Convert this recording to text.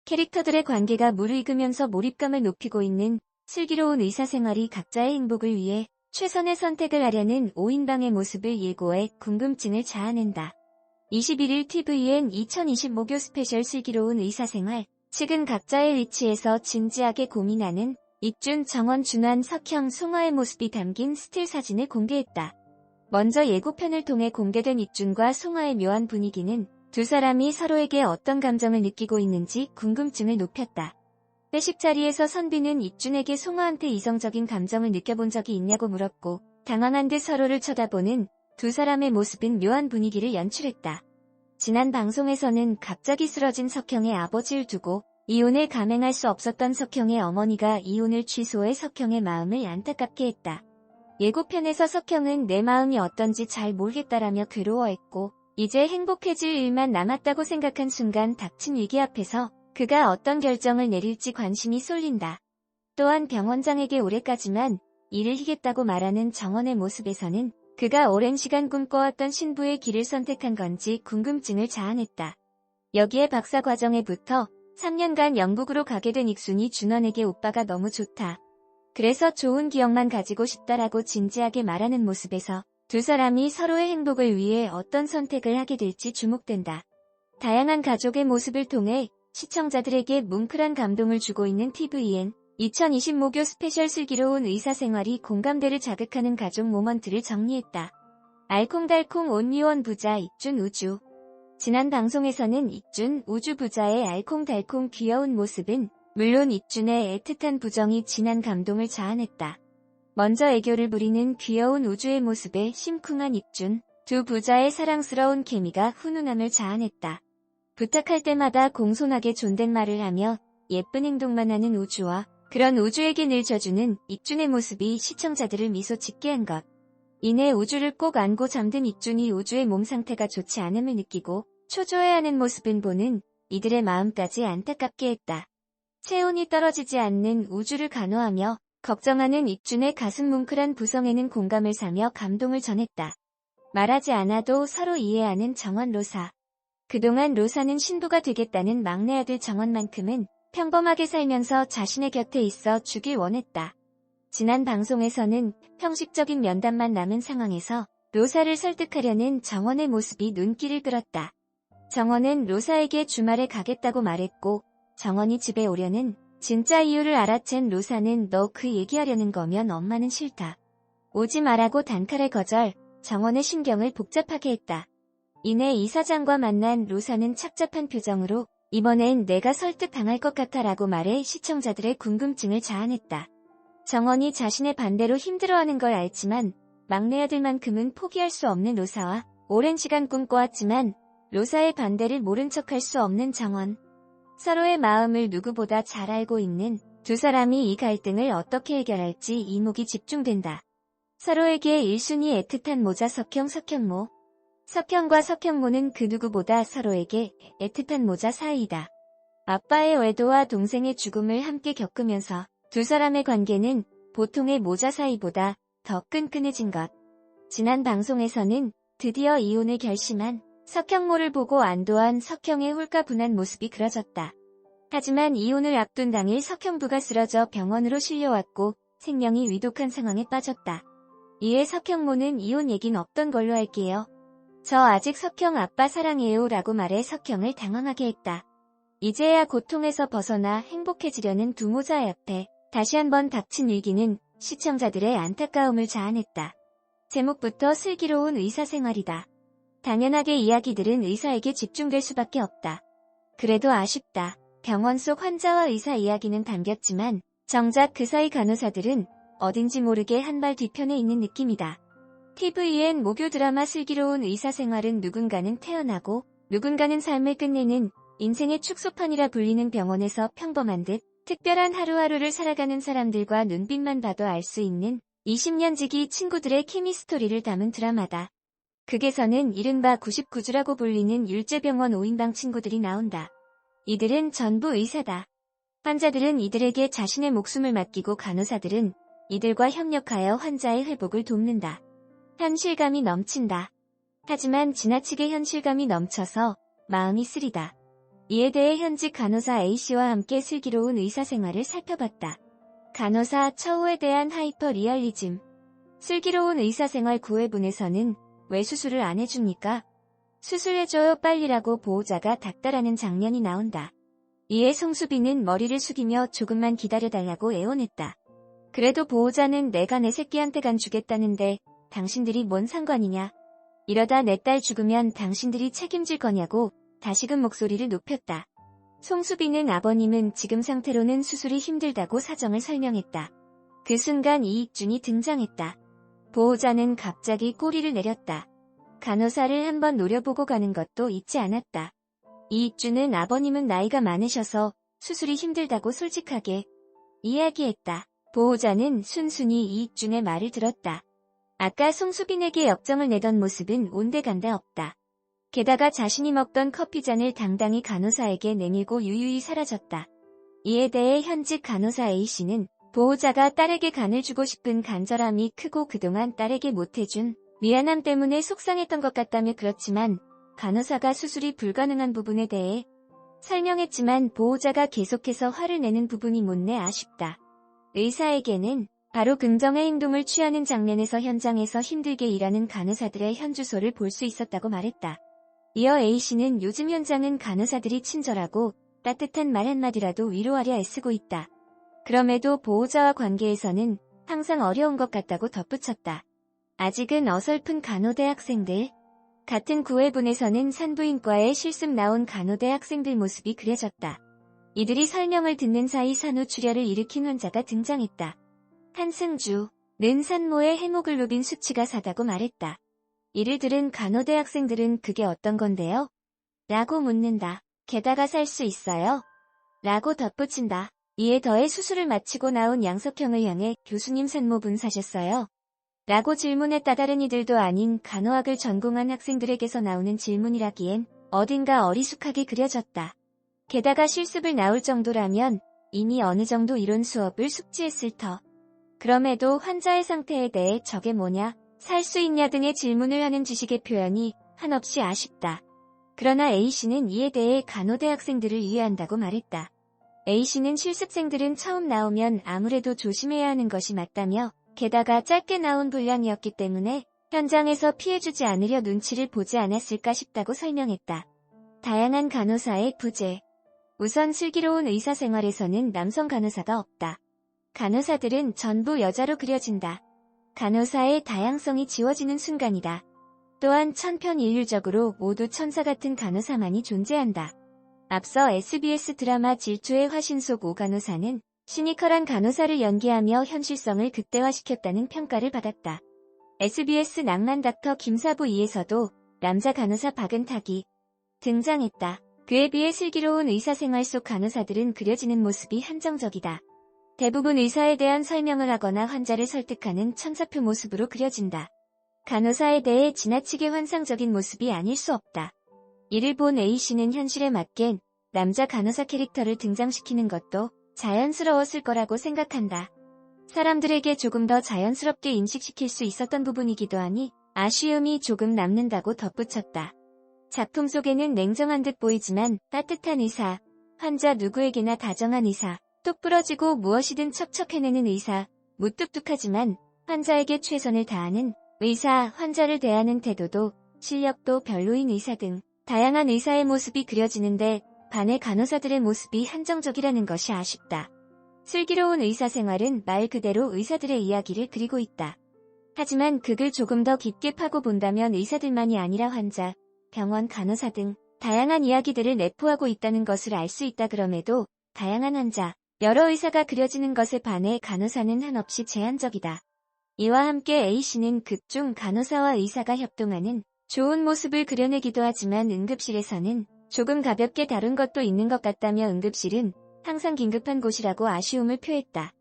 캐릭터들의 관계가 무르익으면서 몰입감을 높이고 있는 슬기로운 의사생활이 각자의 행복을 위해 최선의 선택을 하려는 5인방의 모습을 예고해 궁금증을 자아낸다. 21일 tvN 2020 목요 스페셜 슬기로운 의사생활. 측은 각자의 위치에서 진지하게 고민하는 익준, 정원, 준환, 석형, 송하의 모습이 담긴 스틸 사진을 공개했다. 먼저 예고편을 통해 공개된 익준과 송하의 묘한 분위기는 두 사람이 서로에게 어떤 감정을 느끼고 있는지 궁금증을 높였다. 회식 자리에서 선비는 익준에게 송하한테 이성적인 감정을 느껴본 적이 있냐고 물었고, 당황한 듯 서로를 쳐다보는 두 사람의 모습은 묘한 분위기를 연출했다. 지난 방송에서는 갑자기 쓰러진 석형의 아버지를 두고 이혼을 감행할 수 없었던 석형의 어머니가 이혼을 취소해 석형의 마음을 안타깝게 했다. 예고편에서 석형은 내 마음이 어떤지 잘 모르겠다라며 괴로워했고, 이제 행복해질 일만 남았다고 생각한 순간 닥친 위기 앞에서 그가 어떤 결정을 내릴지 관심이 쏠린다. 또한 병원장에게 올해까지만 일을 하겠다고 말하는 정원의 모습에서는 그가 오랜 시간 꿈꿔왔던 신부의 길을 선택한 건지 궁금증을 자아냈다. 여기에 박사 과정에 붙어 3년간 영국으로 가게 된 익순이 준원에게 오빠가 너무 좋다. 그래서 좋은 기억만 가지고 싶다라고 진지하게 말하는 모습에서 두 사람이 서로의 행복을 위해 어떤 선택을 하게 될지 주목된다. 다양한 가족의 모습을 통해 시청자들에게 뭉클한 감동을 주고 있는 tvN 2020 목요 스페셜 슬기로운 의사생활이 공감대를 자극하는 가족 모먼트를 정리했다. 알콩달콩 온리원 부자 익준 우주. 지난 방송에서는 익준 우주 부자의 알콩달콩 귀여운 모습은 물론 익준의 애틋한 부정이 진한 감동을 자아냈다. 먼저 애교를 부리는 귀여운 우주의 모습에 심쿵한 익준, 두 부자의 사랑스러운 케미가 훈훈함을 자아냈다. 부탁할 때마다 공손하게 존댓말을 하며 예쁜 행동만 하는 우주와 그런 우주에게 늘 져주는 익준의 모습이 시청자들을 미소 짓게 한 것. 이내 우주를 꼭 안고 잠든 익준이 우주의 몸 상태가 좋지 않음을 느끼고 초조해하는 모습은 보는 이들의 마음까지 안타깝게 했다. 체온이 떨어지지 않는 우주를 간호하며 걱정하는 익준의 가슴 뭉클한 부성에는 공감을 사며 감동을 전했다. 말하지 않아도 서로 이해하는 정원 로사. 그동안 로사는 신부가 되겠다는 막내 아들 정원만큼은 평범하게 살면서 자신의 곁에 있어 주길 원했다. 지난 방송에서는 형식적인 면담만 남은 상황에서 로사를 설득하려는 정원의 모습이 눈길을 끌었다. 정원은 로사에게 주말에 가겠다고 말했고 정원이 집에 오려는 진짜 이유를 알아챈 로사는 너 그 얘기하려는 거면 엄마는 싫다. 오지 말라고 단칼에 거절, 정원의 심경을 복잡하게 했다. 이내 이사장과 만난 로사는 착잡한 표정으로 이번엔 내가 설득당할 것 같아 라고 말해 시청자들의 궁금증을 자아냈다. 정원이 자신의 반대로 힘들어하는 걸 알지만 막내 아들만큼은 포기할 수 없는 로사와 오랜 시간 꿈꿔왔지만 로사의 반대를 모른 척할 수 없는 정원. 서로의 마음을 누구보다 잘 알고 있는 두 사람이 이 갈등을 어떻게 해결할지 이목이 집중된다. 서로에게 1순위 애틋한 모자 석형모. 석형과 석형모는 그 누구보다 서로에게 애틋한 모자 사이이다. 아빠의 외도와 동생의 죽음을 함께 겪으면서 두 사람의 관계는 보통의 모자 사이보다 더 끈끈해진 것. 지난 방송에서는 드디어 이혼을 결심한 석형모를 보고 안도한 석형의 홀가분한 모습이 그려졌다. 하지만 이혼을 앞둔 당일 석형부가 쓰러져 병원으로 실려왔고 생명이 위독한 상황에 빠졌다. 이에 석형모는 이혼 얘긴 없던 걸로 할게요. 저 아직 석형 아빠 사랑해요 라고 말해 석형을 당황하게 했다. 이제야 고통에서 벗어나 행복해지려는 두 모자의 앞에 다시 한번 닥친 위기는 시청자들의 안타까움을 자아냈다. 제목부터 슬기로운 의사생활이다. 당연하게 이야기들은 의사에게 집중될 수밖에 없다. 그래도 아쉽다. 병원 속 환자와 의사 이야기는 담겼지만 정작 그 사이 간호사들은 어딘지 모르게 한 발 뒤편에 있는 느낌이다. tvN 목요 드라마 슬기로운 의사생활은 누군가는 태어나고 누군가는 삶을 끝내는 인생의 축소판이라 불리는 병원에서 평범한 듯 특별한 하루하루를 살아가는 사람들과 눈빛만 봐도 알 수 있는 20년 지기 친구들의 케미스토리를 담은 드라마다. 극에서는 이른바 99주라고 불리는 율제병원 5인방 친구들이 나온다. 이들은 전부 의사다. 환자들은 이들에게 자신의 목숨을 맡기고 간호사들은 이들과 협력하여 환자의 회복을 돕는다. 현실감이 넘친다. 하지만 지나치게 현실감이 넘쳐서 마음이 쓰리다. 이에 대해 현직 간호사 A씨와 함께 슬기로운 의사생활을 살펴봤다. 간호사 처우에 대한 하이퍼 리얼리즘. 슬기로운 의사생활 9회분에서는 왜 수술을 안 해줍니까? 수술해줘요 빨리라고 보호자가 닥달하는 장면이 나온다. 이에 송수빈은 머리를 숙이며 조금만 기다려달라고 애원했다. 그래도 보호자는 내가 내 새끼한테 간 주겠다는데 당신들이 뭔 상관이냐? 이러다 내 딸 죽으면 당신들이 책임질 거냐고 다시금 목소리를 높였다. 송수빈은 아버님은 지금 상태로는 수술이 힘들다고 사정을 설명했다. 그 순간 이익준이 등장했다. 보호자는 갑자기 꼬리를 내렸다. 간호사를 한번 노려보고 가는 것도 잊지 않았다. 이익준은 아버님은 나이가 많으셔서 수술이 힘들다고 솔직하게 이야기했다. 보호자는 순순히 이익준의 말을 들었다. 아까 송수빈에게 역정을 내던 모습은 온데간데 없다. 게다가 자신이 먹던 커피잔을 당당히 간호사에게 내밀고 유유히 사라졌다. 이에 대해 현직 간호사 A씨는 보호자가 딸에게 간을 주고 싶은 간절함이 크고 그동안 딸에게 못해준 미안함 때문에 속상했던 것 같다며 그렇지만 간호사가 수술이 불가능한 부분에 대해 설명했지만 보호자가 계속해서 화를 내는 부분이 못내 아쉽다. 의사에게는 바로 긍정의 행동을 취하는 장면에서 현장에서 힘들게 일하는 간호사들의 현주소를 볼 수 있었다고 말했다. 이어 A씨는 요즘 현장은 간호사들이 친절하고 따뜻한 말 한마디라도 위로하려 애쓰고 있다. 그럼에도 보호자와 관계에서는 항상 어려운 것 같다고 덧붙였다. 아직은 어설픈 간호대 학생들. 같은 9회분에서는 산부인과에 실습 나온 간호대 학생들 모습이 그려졌다. 이들이 설명을 듣는 사이 산후출혈을 일으킨 환자가 등장했다. 한승주는 산모의 헤모글로빈 수치가 4다고 말했다. 이를 들은 간호대 학생들은 그게 어떤 건데요? 라고 묻는다. 게다가 살 수 있어요? 라고 덧붙인다. 이에 더해 수술을 마치고 나온 양석형을 향해 교수님 산모분 사셨어요? 라고 질문했다. 다른 이들도 아닌 간호학을 전공한 학생들에게서 나오는 질문이라기엔 어딘가 어리숙하게 그려졌다. 게다가 실습을 나올 정도라면 이미 어느 정도 이론 수업을 숙지했을 터. 그럼에도 환자의 상태에 대해 저게 뭐냐, 살 수 있냐 등의 질문을 하는 지식의 표현이 한없이 아쉽다. 그러나 A씨는 이에 대해 간호대 학생들을 이해한다고 말했다. A씨는 실습생들은 처음 나오면 아무래도 조심해야 하는 것이 맞다며 게다가 짧게 나온 분량이었기 때문에 현장에서 피해주지 않으려 눈치를 보지 않았을까 싶다고 설명했다. 다양한 간호사의 부재. 우선 슬기로운 의사생활에서는 남성 간호사가 없다. 간호사들은 전부 여자로 그려진다. 간호사의 다양성이 지워지는 순간이다. 또한 천편일률적으로 모두 천사 같은 간호사만이 존재한다. 앞서 SBS 드라마 질투의 화신 속 오 간호사는 시니컬한 간호사를 연기하며 현실성을 극대화시켰다는 평가를 받았다. SBS 낭만 닥터 김사부 2에서도 남자 간호사 박은탁이 등장했다. 그에 비해 슬기로운 의사생활 속 간호사들은 그려지는 모습이 한정적이다. 대부분 의사에 대한 설명을 하거나 환자를 설득하는 천사표 모습으로 그려진다. 간호사에 대해 지나치게 환상적인 모습이 아닐 수 없다. 이를 본 A씨는 현실에 맞게 남자 간호사 캐릭터를 등장시키는 것도 자연스러웠을 거라고 생각한다. 사람들에게 조금 더 자연스럽게 인식시킬 수 있었던 부분이기도 하니 아쉬움이 조금 남는다고 덧붙였다. 작품 속에는 냉정한 듯 보이지만 따뜻한 의사, 환자 누구에게나 다정한 의사, 뚝 부러지고 무엇이든 척척 해내는 의사, 무뚝뚝하지만 환자에게 최선을 다하는 의사, 환자를 대하는 태도도 실력도 별로인 의사 등 다양한 의사의 모습이 그려지는데 반해 간호사들의 모습이 한정적이라는 것이 아쉽다. 슬기로운 의사생활은 말 그대로 의사들의 이야기를 그리고 있다. 하지만 극을 조금 더 깊게 파고 본다면 의사들만이 아니라 환자, 병원 간호사 등 다양한 이야기들을 내포하고 있다는 것을 알 수 있다. 그럼에도 다양한 환자, 여러 의사가 그려지는 것에 반해 간호사는 한없이 제한적이다. 이와 함께 A씨는 극 중 간호사와 의사가 협동하는 좋은 모습을 그려내기도 하지만 응급실에서는 조금 가볍게 다룬 것도 있는 것 같다며 응급실은 항상 긴급한 곳이라고 아쉬움을 표했다.